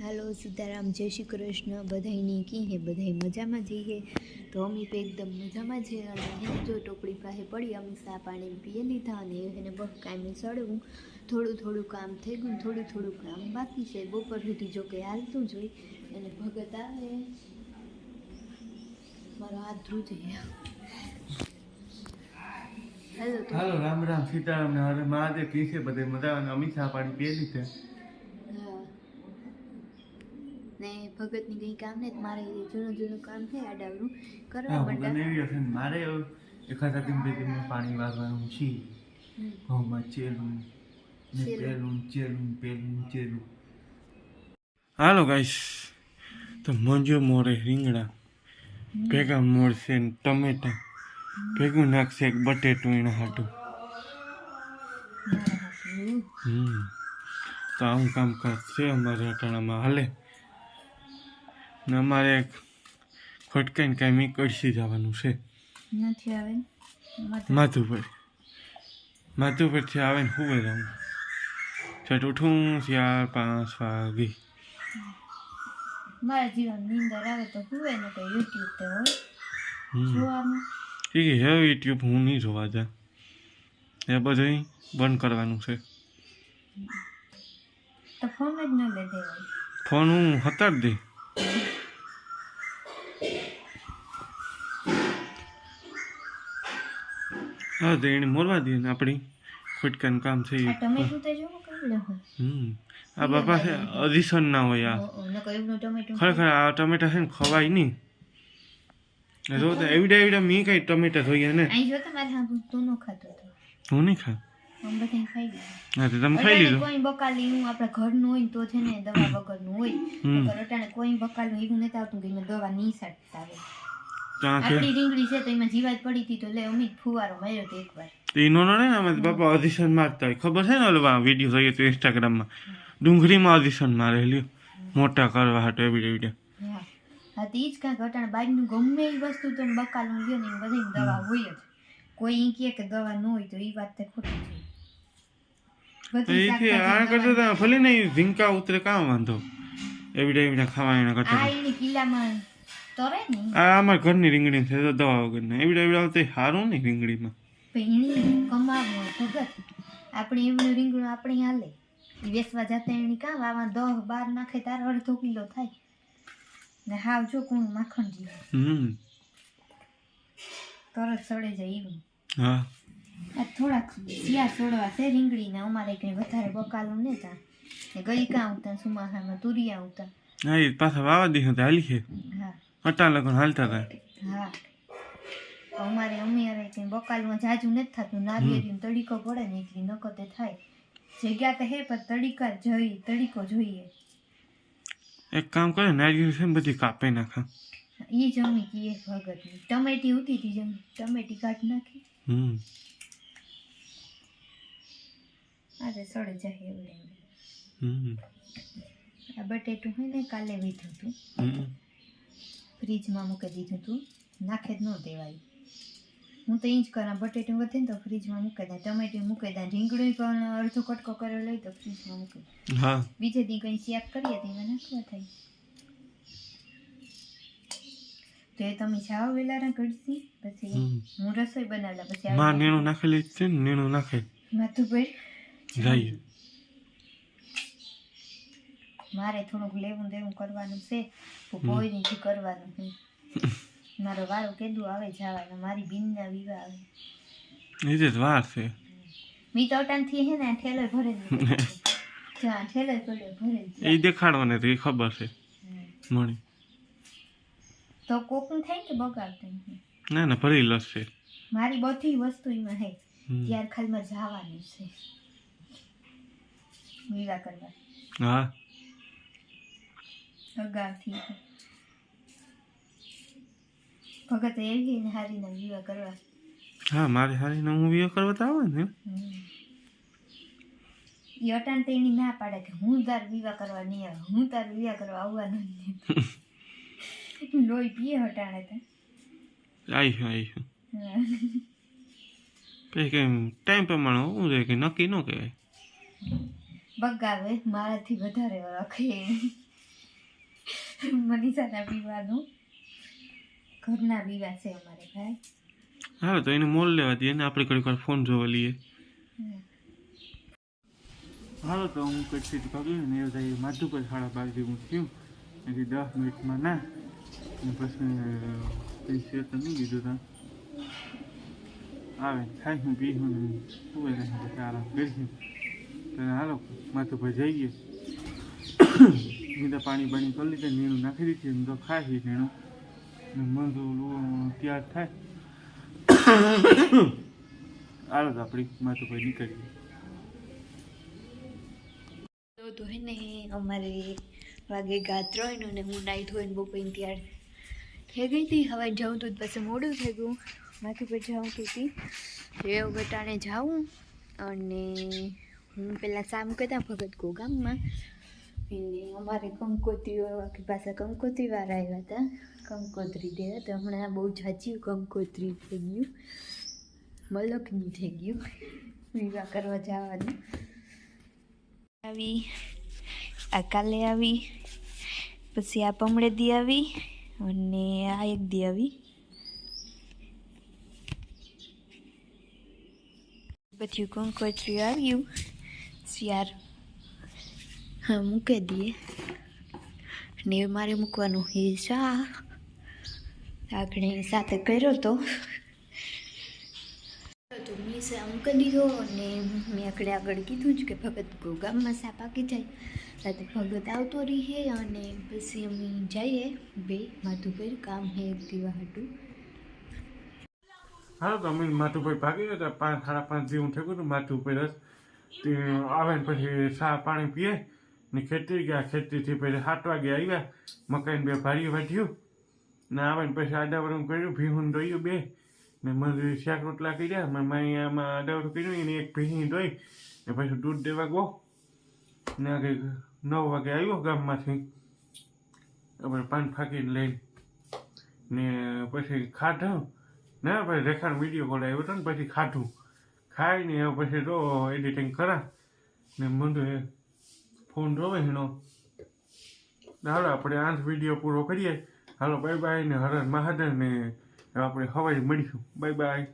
હાલો સીતારામ, જય શ્રી કૃષ્ણ. બધાયની કી હે, બધાય મજામાં જઈએ. તો અમે તો એકદમ મજામાં છે. અને એને જો ટોપડી પાસે પડી, અમે ચા પાણી પીએ લીધા. અને એને બહુ કાંઈ સળવું, થોડું કામ થઈ ગયું, થોડું કામ બાકી છે. બપોર સુધી જો કે હાલતું જ હોય. એને ભગત આવે, મારો હાથ ધ્રુજે. હાલો રામ રામ સીતારામ ને હરે મહાદેવ. કી છે બધે મજા? અને અમી ચા પાણી પીએ લીધે. હા ને ભગતની કંઈ કામ ને મારે જૂનું કામ છે આડાવરું કરવા માંડા. મારે એખાદા દિન બે દિન પાણી વારવાનું છે. ઘઉંમાં ચેલું ને પેલું. હાલો ગાઈસ, તો મંજુ મોરે રીંગણા ભેગા મોરશે ને ટમેટા ભેગું નાખશે એક બટેટું એના હાટું. તો આવું કામકાજ છે અમારે અટાણામાં હાલે. ને અમારે ખોટકાઈને કાંઈ કળશી જવાનું છે. નથી આવે માધુપરથી આવે ને હુવે જવું. છેટ ઉઠું 4-5 વાગે. મારા જીવન નીંદર આવે તો હુવે ને તો યુટ્યુબ તે હોય જોવાનું. ઠીક છે, હવે યુટ્યુબ હું નહીં જોવા જા. એ બધું બંધ કરવાનું છે. તો ફોન જ ન લે દેવાય. ફોન હું હતાર દે. હા તો એને મોરવા દે ને આપણી ખોટકાનું કામ થઈ ગયું. આ બાપા છે અધિશન ના હોય. આ ખરેખર આ ટમેટા છે ને ખવાય નહીં. જો તો એવડા મેં કઈ ટમેટા જોઈએ ને હું નહીં ખા. હા તો તમે ખાઈ લીધું. કોઈ બકાલી હું આપણા ઘરનું હોય તો છે ને દવા વગરનું હોય. અટાણે કોઈ બકાલું એવું નથી આવતું કે એમાં દવા નહીં છાંટતા આવે. આપણી રીંગણી છે તો એમાં જીવાત પડી હતી તો લે અમિત ફુવારો માર્યો તો એકવાર. એનો ને અમે બાપા ઓડિશન મારતા હોય ખબર છે ને? ઓલા વિડીયો જોઈએ તો ઇન્સ્ટાગ્રામમાં ડુંગળીમાં ઓડિશન મારેલી મોટા કરવા હાટો એવી. હા તો ઈ જ કાંઈક અટાણે બાજનું ગમે એ વસ્તુ તો બકાલું લ્યો ને એ બધી દવા હોય જ. કોઈ કહે કે દવા ન હોય તો એ વાત તો ખોટી છે. આ કરતા ભલે ને ઝીંકા ઉતરે કામ વાંધો એવી ખાવાના કરતા. કિલ્લામાં તરે ને આ અમારા ઘરની રીંગણી છે તો દવા વગર ને એવી આવતી સારું નહીં રીંગણીમાં. કમાવું ભગત આપણે એમનું રીંગણું આપણે હાલે વેસવા જતા એની કામ આવા 10-12 નાખે તાર અડધો કિલો થાય ને. હાવ જો કોણ માખણ જેવું તરત સડે જાય એવું. હા આ થોડાક શિયાળ છોડવા છે રીંગણીના. અમારે કંઈ વધારે બકાલું ને તા ગઈ કાં આવતા સુમાહામાં તુરિયા આવતા. હા એ પાછા વાવા દી હતા હાલી છે. હા અટા લગન હાલતા હતા. હા અમારે કંઈ બકાલમાં જાજુ નથી થતું. નારિયેળીનો તડીકો પડે ને એટલી નકતે થાય. જગ્યા તો હે પણ તડીકો જોઈએ. એક કામ કરે નારિયેળ છે ને બધી કાપે નાખા. એ જમી કીએ ભગત ટમેટી ઉતી હતી જમી ટમેટી કાઢ નાખી. આજે સડે જાય એવડે. આ બટેટું હોય ને કાલે વીધું હતું ફ્રીજમાં મૂકી દીધું હતું. નાખે જ ન દેવાય. હું તો એ જ કરા બટેટું વધે ને તો ફ્રીજમાં મૂકી દે, ટમેટું મૂકી દે, રીંગણી પણ અડધો કટકો કર્યો લઈ તો ફ્રીજમાં મૂકી દે. બીજે દી કંઈ શેક કરીએ તો એમાં નાખવા થાય. તો એ તમે જાઓ વેલારા ઘડસી પછી હું રસોઈ બનાવલા પછી માં નેણું નાખેલી છે ને નેણું નાખે માથું પર જાય. મારે થોડુંક લેવું દેવું કરવાનું છે. કોઈ નથી કરવાનું. મારો વારો કેદું આવે જવાનો. મારી બીનના વિવાહ આવે એ જ વાર છે. મી તો અટાણથી હે ને ઠેલો ભરે જા ઠેલો પડ્યો ભરે એ દેખાડવાને તો એ ખબર છે મણી તો કોકનું થાય કે બગાડતું ના ના ભરી લશે. મારી બધી વસ્તુ એમાં હે ત્યાર ખાલીમાં જવાનું છે વિવાહ કરવા. હા અગાઉથી ભગત એવી ને હારીના વિવાહ કરવા. હા મારે હારીના હું વિવાહ કરવા તો આવે ને. એ અટાણ તો એની ના પાડે કે હું તાર વિવાહ કરવા નહીં આવે, હું તાર વિવાહ કરવા આવવાનું નહીં. લોહી પીએ હટાણે તો આવીશું પછી કઈ ટાઈમ પ્રમાણે હું રહે કે નક્કી ન કહેવાય. બગાવે મારાથી વધારે રાખે મનીષાના પીવાનું ઘરના પીવા છે અમારે ભાઈ. હા તો એને મોલ લેવા દઈએ ને આપણે ઘણી વાર ફોન જોવા લઈએ. હાલો તો હું કચ્છી પગલું ને એ જાય માથું પર 12:30 હું થયું એથી 10 મિનિટમાં ના પછી છે તો નહીં લીધું તા આવે ખાઈ હું પી હું સુવે પછી આરામ કરીશું તો હાલો માથું પર જઈએ બીજા પાણી કરી લીધે નીણું નાખી દીધું તો ખાઈ નીણું મંદું તૈયાર થાય હાલો તો આપણી માથું પર નીકળીએ. તો હે ને અમારે વાગે ગા 3 અને હું નાઈ ધોઈને બપોઈને તૈયાર થઈ ગઈ હતી. હવે જાઉં તો પછી મોડું થઈ ગયું. માથું પર જાઉં હતી રેવ ગટાણે જાઉં અને હું પહેલાં સામ કહેતા ભગત ગો ગામમાં એને અમારે કંકોત્રીઓ આખી પાસે કંકોત્રીવાળા આવ્યા હતા કંકોત્રી દેવા. તો હમણાં બહુ જાજી કંકોત્રી થઈ ગયું મલકની થઈ ગયું વિવાહ કરવા જવાનું આવી. આ કાલે આવી પછી આ પમડે દી આવી અને આ એક દી આવી પછી કંકોત્રી આવ્યું શિયાર હા મૂકી દઈએ ને મારે મૂકવાનું એ શા આપણે સાથે કર્યો તો મેં શા મૂકી દીધો અને મેં આગળ કીધું જ કે ભગત ગામમાં શા પાકી જાય સાથે ભગત આવતો રહીએ અને પછી અમે જઈએ બે માથું પર કામ હે એક દીવા હતું. હાલો તો અમે માથું પર ભાગી ગયા હતા 5:30 જેવું થયું હતું માથું ઉપર જ તે આવે ને પછી ચા પાણી પીએ ને ખેતરી ગયા ખેતરીથી પછી 7 વાગે આવ્યા મકાઈને 2 ભારીઓ વાઢ્યું ને આવે ને પછી આડાવડું કર્યું ભીહું દોયું 2 ને મને શાક રોટલા કર્યા મેં આમાં આડાવડું કર્યું એને એક ભીહી દોઈ ને પછી દૂધ દેવા ગયો ને આગળ 9 વાગે આવ્યો ગામમાંથી આપણે પાન ફાંકીને લઈને ને પછી ખાધું ને પછી રેખાનો વિડીયો કોલ આવ્યો હતો ને પછી ખાધું ખાઈને પછી તો એડિટિંગ કરા ને મને ફોન જોવે એનો હાલો આપણે આ વિડીયો પૂરો કરીએ. હાલો બાય બાય ને હર હર મહાદેવ ને આપણે હવાઈ મળીશું. Bye bye.